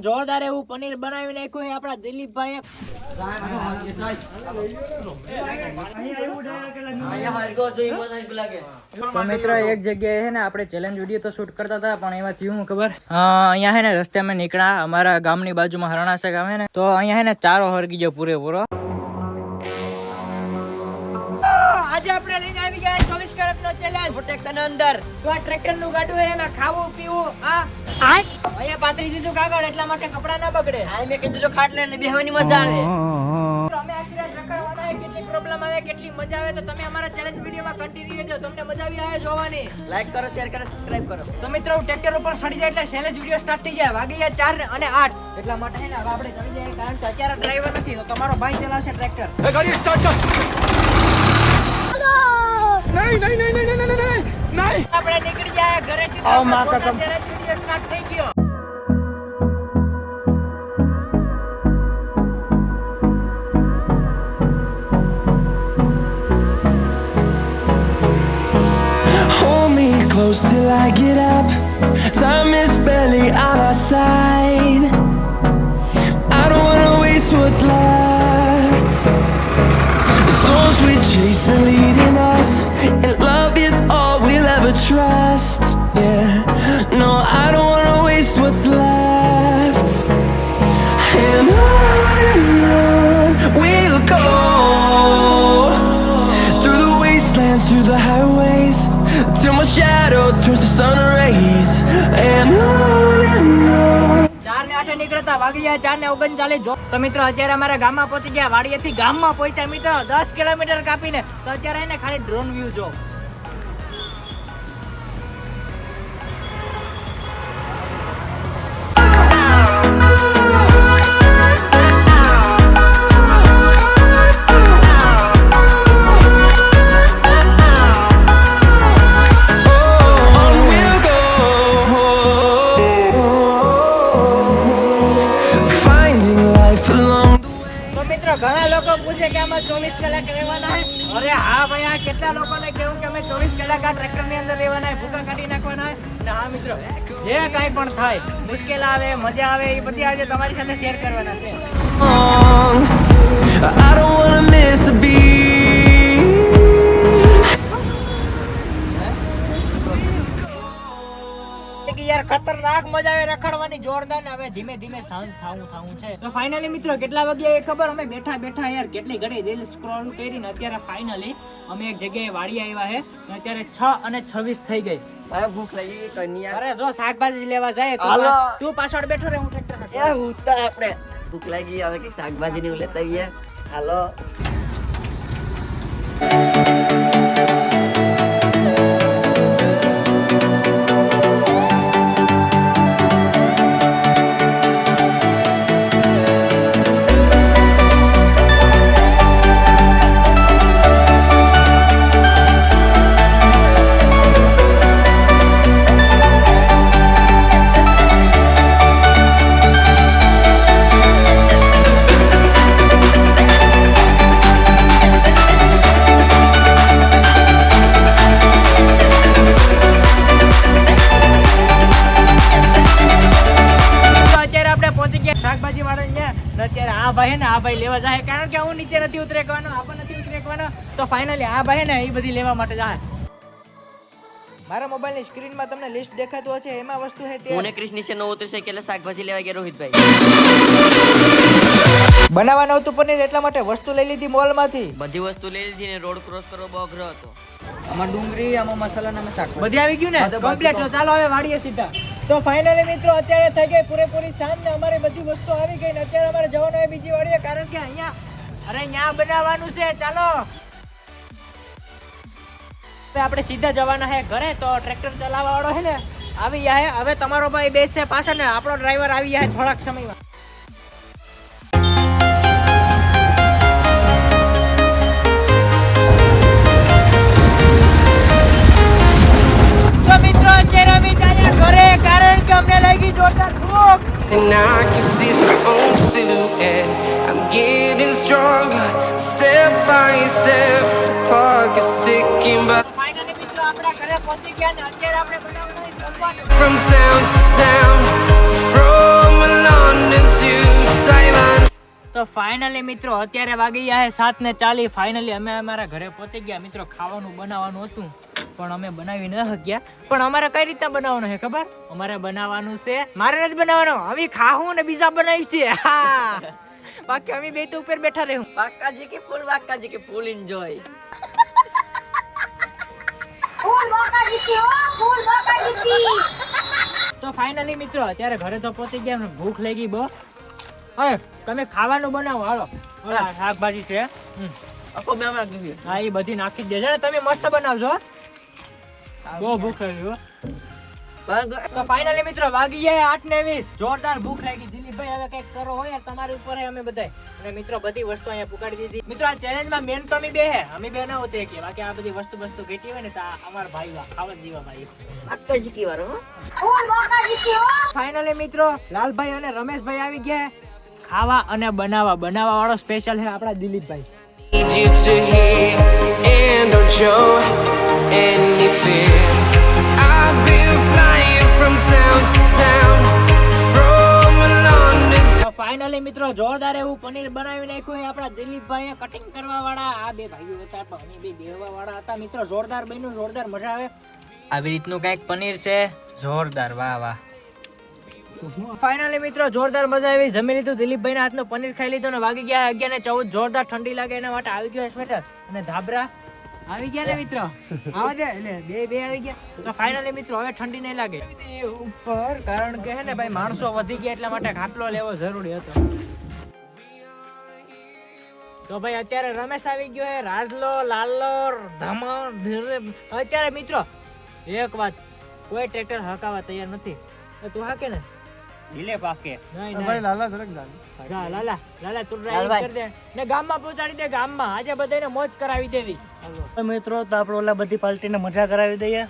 જોરદાર એવું પનીર બનાવી નાખ્યું આપડા દિલીપભાઈ. તો મિત્ર એક જગ્યાએ હે ને આપણે ચેલેન્જ વિડીયો તો શૂટ કરતા હતા, પણ એમાં થયું ખબર, અહીંયા હે ને રસ્તે અમે નીકળ્યા, અમારા ગામની બાજુમાં હરણાસા ગામ હે ને, તો અહીંયા હે ને ચારો હરગી ગયો પૂરેપૂરો. આજે આપણે લઈને આવી ગયા 24 કલાકનો ચેલેન્જ પ્રોટેક્શન અંદર. તો આ ટ્રેક્ટર નું ગાડું હે, એમાં ખાવું પીવું, અહીંયા પાથરી દીધું કાગળ, એટલા માટે કપડા ના બગડે. મેં કીધું ખાટલે ને બેહવાની મજા આવે. અમે આખી રાત રખડવાના, કેટલી પ્રોબ્લેમ આવે, કેટલી મજા આવે, તો તમે અમારા ચેલેન્જ વિડીયોમાં કન્ટિન્યુ રહેજો. તમને મજા આવી આવે જોવાની. લાઈક કરો, શેર કરો, સબસ્ક્રાઇબ કરો. તો મિત્રો ટ્રેક્ટર ઉપર ચડી જાય એટલે ચેલેન્જ વિડીયો સ્ટાર્ટ થઈ જાય. વાગી જાય 4 અને 8, એટલા માટે હે ને હવે આપણે ચડી જાય, કારણ કે અત્યારે ડ્રાઈવર નથી, તો તમારો ભાઈ ચલાવશે ટ્રેક્ટર. ગાડી સ્ટાર્ટ કર. નહીં આપણે નીકળી જાય ઘરેથી. આવ માં કસમ, ચેલેન્જ વિડીયો સ્ટાર્ટ થઈ ગયો. Close till I get up. Time is barely on our side. I don't wanna waste what's left. The storms we chase are leading us, and love is all we'll ever trust. Yeah, no, I don't wanna waste what's left. And on we'll go, through the wastelands, through the highways, till my shadow turns to sun rays. And on 4 ને 8 નીકળતા વાગી ગયા 4 ને 39. તો મિત્રો અત્યારે અમારા ગામમાં પહોંચી ગયા. વાડીએથી ગામમાં પહોંચ્યા મિત્રો 10 કિલોમીટર કાપીને. તો અત્યારે એને ખાલી ડ્રોન વ્યૂ જો. ઘણા લોકો પૂછે કે આમાં 24 કલાક રહેવાના છે. અરે હા ભાઈ, આ કેટલા લોકોને કેવું કે અમે 24 કલાક આ ટ્રેક્ટર ની અંદર રહેવાના છે, ભૂકા કાઢી નાખવાના છે. અને હા મિત્રો, જે કાંઈ પણ થાય, મુશ્કેલ આવે, મજા આવે, એ બધી આજે તમારી સાથે શેર કરવાના છે. I don't wanna miss a beat. યાર ખતરનાક મજા આવે રખડવાની, જોરદાર. હવે ધીમે ધીમે સાંજ થાવું છે. તો ફાઇનલી મિત્રો કેટલા વાગ્યા એ ખબર, અમે બેઠા યાર કેટલી ઘડી રીલ સ્ક્રોલ કરીને અત્યારે ફાઇનલી અમે એક જગ્યાએ વાડી આવ્યા છે. અત્યારે 6 અને 26 થઈ ગઈ. ભૂખ લાગી કન્યા. અરે જો શાકભાજી લેવા જાય, તું પાછળ બેઠો રે, હું ટ્રેક્ટર માં. યાર ઉતા આપણે ભૂખ લાગી, હવે કે શાકભાજી ને લેતા આવીએ. હાલો. અત્યારે આ ભાઈ ને આ ભાઈ લેવા જાય, કારણ કે હું નીચે નથી ઉતરેકવાનો, આ પણ નથી ઉતરેકવાનો. તો ફાઇનલી આ ભાઈ ને એ બધી લેવા માટે જાય. મારા મોબાઈલ ની સ્ક્રીન માં તમને લિસ્ટ દેખાતું હશે, એમાં વસ્તુ છે તે. કોને ક્રિશ નીચે ન ઉતરશે કે એટલે શાકભાજી લેવા ગયા રોહિતભાઈ. બનાવવાનું હતું પનીર, એટલા માટે વસ્તુ લઈ લીધી મોલ માંથી. બધી વસ્તુ લઈ લીધી ને રોડ ક્રોસ કરવો બહુ અઘરો હતો. આમાં ડુંગળી, આમાં મસાલા, આમાં શાક બધી આવી ગયું ને કમ્પ્લીટ. તો ચાલો હવે વાડીએ સીધા. તો ફાઇનલી મિત્રો અત્યારે થઈ ગઈ પૂરેપૂરી સાંજ ને અમારી બધી વસ્તુ આવી ગઈ ને અત્યારે અમારે જવાનું હોય બીજી વાડીએ, કારણ કે અહીંયા બનાવવાનું છે. ચાલો આપણે સીધા જવાના છે ઘરે. તો ટ્રેક્ટર ચલાવવા વાળો છે ને આવી જાય. હવે તમારો ભાઈ બેસશે પાછળ ને આપણો ડ્રાઈવર આવી જાય થોડાક સમયમાં. મિત્રો અત્યારે અમે જઈએ ઘરે, કારણ કે અમને લાગી જોરદાર ભૂખ. And I can see my own silhouette. I'm getting stronger, step by step. The clock is ticking, but finally મિત્રો આપણા ઘરે પહોંચી ગયા ને અત્યારે આપણે બનાવવાનું છે જમવાનું. from town to town, from a London to Taiwan. તો ફાઇનલી મિત્રો અત્યારે વાગી ગયા છે 7:40. ફાઇનલી અમે અમારા ઘરે પહોંચી ગયા મિત્રો. ખાવાનું બનાવવાનું હતું પણ અમે બનાવી ન શક્યા. પણ અમારે કઈ રીતના બનાવવાનું છે ખબર? અમારે બનાવવાનું છે, મારે નથી બનાવવાનું, અમે ખાવું ને બીજા બનાવી છે. હા, બાકી અમે બે તો ઉપર બેઠા રહેવું. બાકાજી કે ફૂલ એન્જોય. તો ફાઇનલી મિત્રો અત્યારે ઘરે તો પહોંચી ગયા ને ભૂખ લાગી બહુ. હવે તમે ખાવાનું બનાવો હાલો. ઓલા શાકભાજી છે આખો બે માં નાખી હા એ બધી નાખી દેજો ને તમે મસ્ત બનાવજો. બહુ ભૂખ લાગી હો. તો ફાઇનલી મિત્રો વાગી જાય 8:20. જોરદાર ભૂખ લાગી. દિલીપભાઈ હવે કઈક કરો હોય યાર, તમારી ઉપર હે અમે બધાય. અને મિત્રો બધી વસ્તુ અહીંયા પુકાડી દીધી. મિત્રો આ ચેલેન્જમાં મેન તો અમે બે હે, અમે બે ના હોતે કે બાકી આ બધી વસ્તુ ઘટી હોય ને તો આ અમાર ભાઈ ખાવા જીવા ભાઈ. બાકાજી કી વારો ફાઇનલી મિત્રો લાલભાઈ અને રમેશભાઈ આવી ગયા. ખાવા અને બનાવવા વાળો સ્પેશિયલ છે આપણા દિલીપભાઈ. Need you to hear and don't show any fear. I've been flying from town to town, from London to finally મિત્રો જોરદાર એવું પનીર બનાવી નાખ્યું છે આપણા દિલીપભાઈ. કટિંગ કરવા વાળા આ બે ભાઈઓ હતા પણ અમે બે દેવા વાળા હતા મિત્રો. જોરદાર બન્યું, જોરદાર મજા આવે. આવી રીતનું કઈક પનીર છે જોરદાર. વાહ વાહ. ફાઇનલી મિત્રો જોરદાર મજા આવી. જમી લીધું, દિલીપભાઈ ના હાથનું પનીર ખાઈ લીધું ને વાગી ગયા 11:14. જોરદાર ઠંડી લાગે એના માટે આવી ગયો સ્વેટર અને ધાબરા આવી ગયા ને મિત્રો. આવા દે એટલે બે આવી ગયા. તો ફાઇનલી મિત્રો હવે ઠંડી નહીં લાગે ઉપર, કારણ કે હે ને ભાઈ માણસો વધી ગયા એટલા માટે ખાટલો લેવો જરૂરી હતો. તો ભાઈ અત્યારે રમેશ આવી ગયો હે, રાજલો લાલો ધમણ. અત્યારે મિત્રો એક વાત, કોઈ ટ્રેક્ટર હકાવા તૈયાર નથી. તું હાકે ને ઢીલે પાકે નહીં ભાઈ. લાલા તું ડ્રાઈવ કરી દે ને ગામમાં પહોંચાડી દે. ગામમાં આજે બધાને મોજ કરાવી દેવી. મિત્રો તો આપણે ઓલા બધી પાર્ટીને મજા કરાવી દઈએ.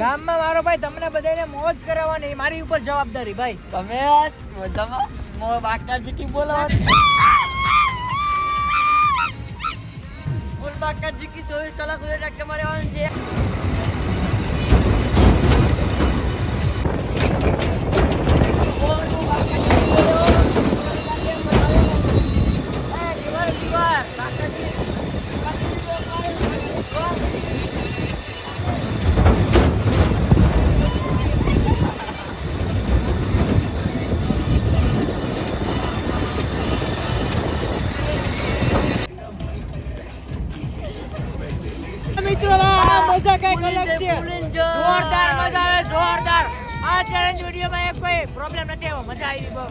ગામમાં મારો ભાઈ તમને બધાને મોજ કરાવવાની મારી ઉપર જવાબદારી ભાઈ. તમે મજામાં મો બાકાજી કી બોલાવો. ફૂલ બાકાજી કી 24 કલાક સુધી ટક્કર મારવાનું છે. મિત્રો મજા કઈક અલગ છે. જોરદાર મજા આવે, જોરદાર. આ ચેલેન્જ વિડીયોમાં એક કોઈ પ્રોબ્લેમ નથી આવ્યો, મજા આવી બહુ.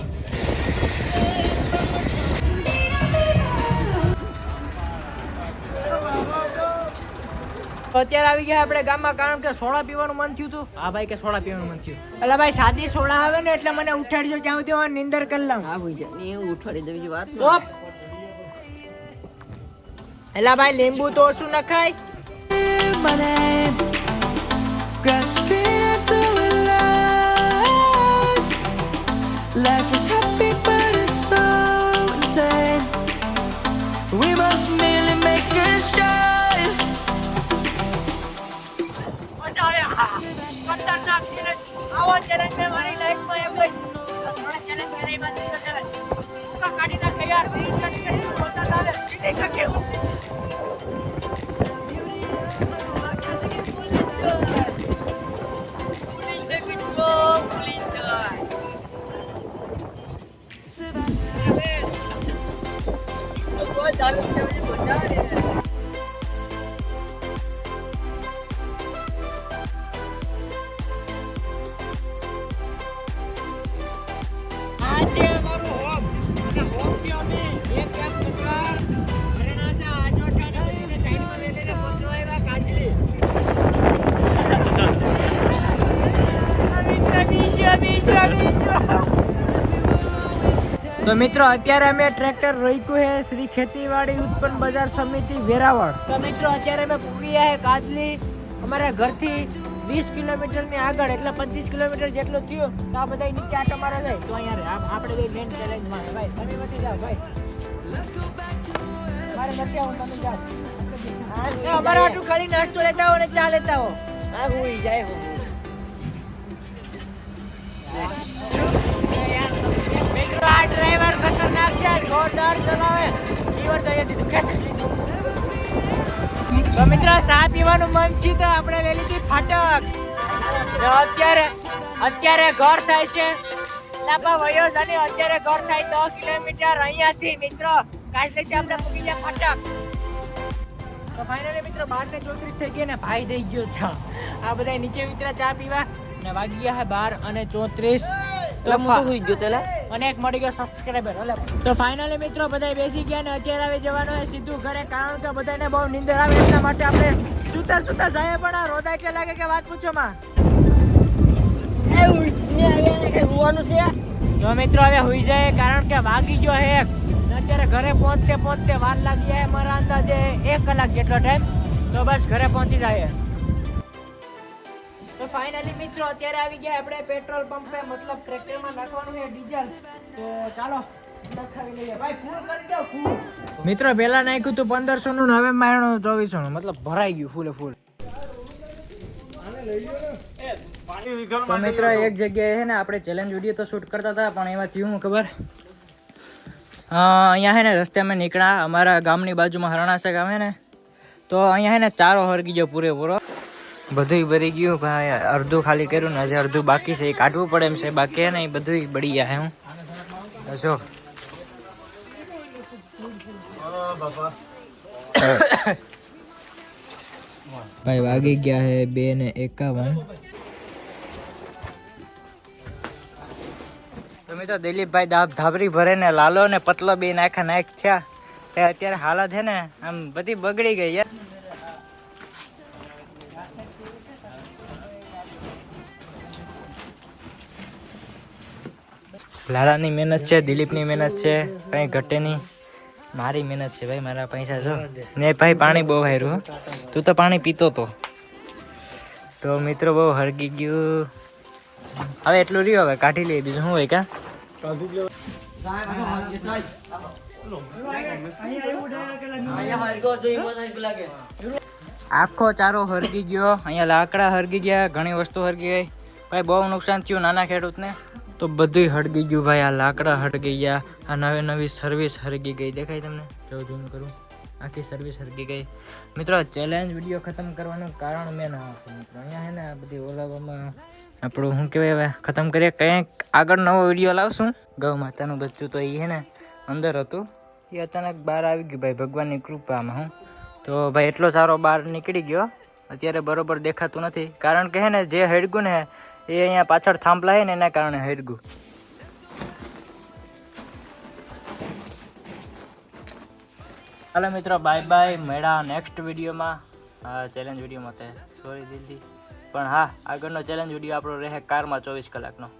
અત્યારે આવી ગયા આપણે ગામમાં, કારણ કે સોડા પીવાનું મન થયું હતું. હા ભાઈ કે સોડા પીવાનું મન થયું. એટલે ભાઈ સાદી સોડા આવે ને એટલે મને ઉઠાડજો, ક્યાં સુધી નિંદર કરી લઉં. હા ભૂઈ જા ની ઉઠાડી દેવી વાત. ઓપ એલા ભાઈ લીંબુ તો ઓછું નખાય. my name, grasping into life. Life is happy but it's so insane. We must merely make a start. મજા આવે. ખતરનાક ચેલેન્જ. આવો ચેલેન્જ મેં મારી લાઈફમાં એમ કોઈ ચેલેન્જ મેં નહીં માની ચેલેન્જ. કાઢી નાખે યાર. મજા આવે. એક કેવું આજે અમારું હોમ અને હોમથી અમે એક કેમ કુકર હરણાસા આજોઠા નદીને સાઈડમાં લઈને પહોંચવા આવ્યા કાજલી. તો મિત્રો અત્યારે અમે ટ્રેક્ટર રોક્યું છે શ્રી ખેતીવાડી ઉત્પન્ન બજાર સમિતિ વેરાવળ. તો મિત્રો અત્યારે અમે પૂગ્યા છે કાજલી. અમારા ઘરથી 20 કિલોમીટરની આગળ એટલે 25 કિલોમીટર જેટલું થયું તો આ બધા નીચે આટો મારવા જાય તો અહીંયા આપણે જઈ મેન ચેલેન્જમાં ભાઈ તમે બધી જાઓ ભાઈ મારે નથી આવું તમે જાઓ અમારા આટલું ખાલી નાસ્તો લેતા હો અને ચા લેતા હો હા હું જાય હું મિત્રો આ ડ્રાઈવર ખતરનાક છે જોરદાર ચલાવે લીવર દઈએ દીધું ખેંચે તો મિત્રો ચા પીવાનું મન છે તો આપણે લઈ લીધી ફાટક તો અત્યારે ઘર થાય છે લાપા વયો અને અત્યારે ઘર થાય 10 કિલોમીટર અહીંયાથી મિત્રો કાલે છે આપણે મૂકી જાય ફાટક તો ફાઇનલી મિત્રો 12:34 થઈ ગયા ને ભાઈ દઈ ગયો ચા આ બધા નીચે વિતરા ચા પીવા ને વાગી ગયા હે 12:34 તો હોઈ ગયો તેલા અને એક મળી ગયો સબસ્ક્રાઇબર એટલે તો ફાઇનલી મિત્રો બધા બેસી ગયા ને અત્યારે હવે જવાનું છે સીધું ઘરે કારણ કે બધાને બહુ નીંદર આવે એટલા માટે આપણે સુતા જાય પણ આ રોદા એટલે લાગે કે વાત પૂછો માં એવું કે હોવાનું છે તો મિત્રો હવે હોઈ જાય કારણ કે વાગી ગયો હે અત્યારે ઘરે પહોંચતે વાર લાગી જાય મારા અંદાજે 1 કલાક જેટલો ટાઈમ તો બસ ઘરે પહોંચી જાય તો ફાઇનલી મિત્રો અત્યારે આવી ગયા આપણે પેટ્રોલ પંપે મતલબ ટ્રેક્ટરમાં નાખવાનું છે ડીઝલ તો ચાલો નખાવી લઈએ ભાઈ ફૂલ કરી દો ફૂલ મિત્રો પહેલા નાખ્યું તો 1500 નું હવે મારણું 2400 નું મતલબ ભરાઈ ગયું ફૂલે ફૂલ તો મિત્રો એક જગ્યાએ છે ને આપણે ચેલેન્જ વિડીયો તો શૂટ કરતા હતા પણ એમાં થયું ખબર અહીંયા છે ને રસ્તામાં નીકળ્યા અમારા ગામની બાજુમાં હરણાસા ગામ છે ને તો અહીંયા છે ને ચારો હરગી ગયો પૂરેપૂરો બધું ભરી ગયું ભાઈ અડધું ખાલી કર્યું ને હજી અડધું બાકી છે એ કાઢવું પડે એમ છે બાકી ને એ બધું બળી ગયા હું જો ભાઈ વાગી ગયા હે 2:51 તો મિત્રો દિલીપભાઈ ધાબરી ભરે ને લાલો ને પતલો બે નાખ થયા તે અત્યારે હાલત છે ને આમ બધી બગડી ગઈ યાર લાલાની મહેનત છે દિલીપની મહેનત છે કંઈ ઘટે નહીં મારી મહેનત છે ભાઈ મારા પૈસા જો ને ભાઈ પાણી બહુ હાર્યું તું તો પાણી પીતો તો મિત્રો બહુ હરગી ગયું હવે એટલું રહ્યું હવે કાઢી લઈએ બીજું શું હોય કા આખો ચારો હરગી ગયો અહીંયા લાકડા હરગી ગયા ઘણી વસ્તુ હરગી ગઈ ભાઈ બહુ નુકસાન થયું નાના ખેડૂતને તો બધું હળગી ગયું ભાઈ આ લાકડા હળગી ગયા આ નવી સર્વિસ હરગી ગઈ દેખાય તમને જો ઝૂમ કરું આખી સર્વિસ હરગી ગઈ મિત્રો ચેલેન્જ વિડીયો ખતમ કરવાનું કારણ મેં ના હશે મિત્રો અહીંયા છે ને આ બધી ઓલાવામાં આપણું શું કહેવાય હવે ખતમ કરીએ કંઈક આગળ નવો વિડીયો લાવશું ગૌ માતાનું બચ્ચું તો એ છે ને અંદર હતું એ અચાનક બહાર આવી ગયું ભાઈ ભગવાનની કૃપામાં હું તો ભાઈ એટલો સારો બહાર નીકળી ગયો અત્યારે બરોબર દેખાતું નથી કારણ કે હે ને જે હળગું ને એ અહીંયા પાછળ થાંભલા છે ને એના કારણે હરગું ચાલો મિત્રો બાય બાય મળ્યા નેક્સ્ટ વિડીયોમાં હા ચેલેન્જ વિડીયોમાં સોરી દિલથી પણ હા આગળનો ચેલેન્જ વિડીયો આપણો રહે કારમાં 24 કલાકનો